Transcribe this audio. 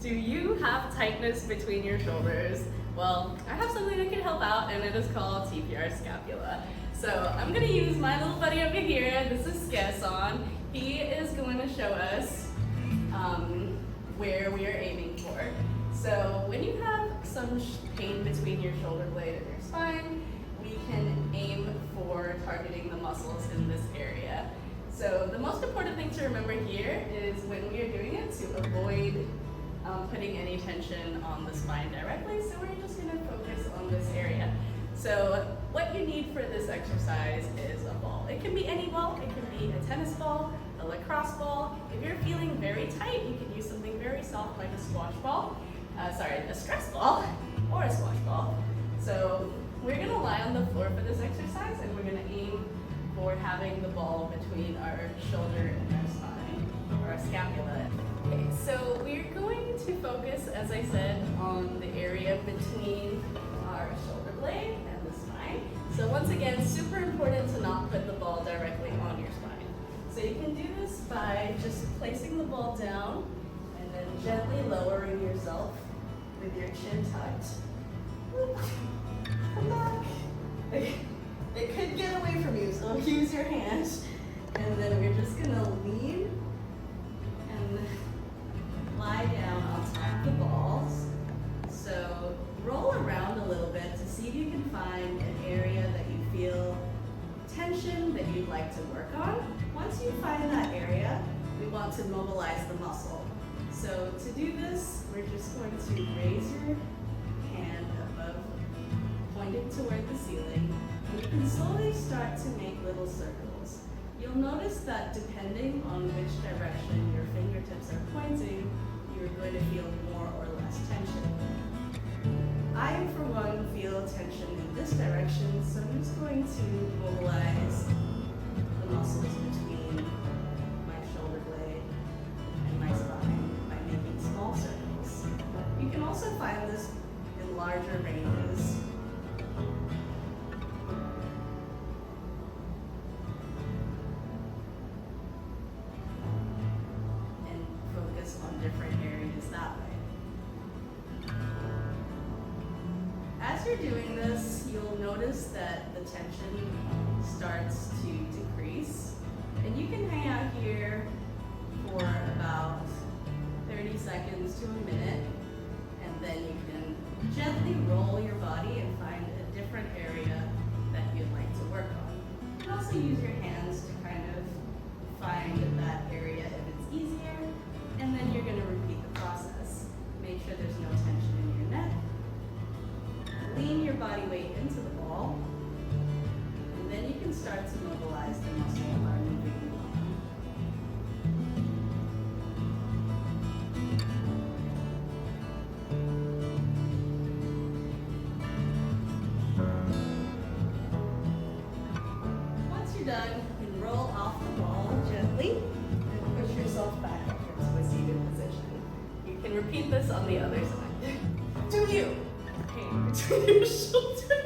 Do you have tightness between your shoulders? Well, I have something that can help out, and it is called TPR Scapula. So I'm gonna use my little buddy over here. This is Scapula. He is going to show us where we are aiming for. So when you have some pain between your shoulder blade and your spine, we can aim for targeting the muscles in this area. So the most important thing to remember here is when we are doing it to avoid putting any tension on the spine directly, so we're just going to focus on this area. So what you need for this exercise is a ball. It can be any ball. It can be a tennis ball, a lacrosse ball. If you're feeling very tight, you can use something very soft like a squash ball, a stress ball, or a squash ball. So we're going to lie on the floor for this exercise, and we're going to aim for having the ball between our shoulder and our spine, or our scapula. Okay, so we're going to focus, as I said, on the area between our shoulder blade and the spine. So once again, super important to not put the ball directly on your spine. So you can do this by just placing the ball down and then gently lowering yourself with your chin tucked. Whoop. Come back. It could get away from you, so use your hands. And then we're just gonna lean and lie down on top of the balls. So roll around a little bit to see if you can find an area that you feel tension that you'd like to work on. Once you find that area, we want to mobilize the muscle. So to do this, we're just going to raise your hand above, pointed toward the ceiling. And you can slowly start to make little circles. You'll notice that depending on which direction your fingertips are pointing, you're going to feel more or less tension. I, for one, feel tension in this direction, so I'm just going to mobilize the muscles between my shoulder blade and my spine by making small circles. You can also find this in larger ranges. On different areas that way. As you're doing this, you'll notice that the tension starts to decrease, and you can hang out here for about 30 seconds to a minute, and then you can gently roll your body and find a different area that you'd like to work on. You can also use your hands to kind of find that area if it's easier. And then you're going to repeat the process. Make sure there's no tension in your neck. Lean your body weight into the ball. And then you can start to mobilize the muscle by moving along. Once you're done, you can roll off the ball gently and push yourself back up into a seated position. You can repeat this on the other side. Do you? Pain between your shoulders.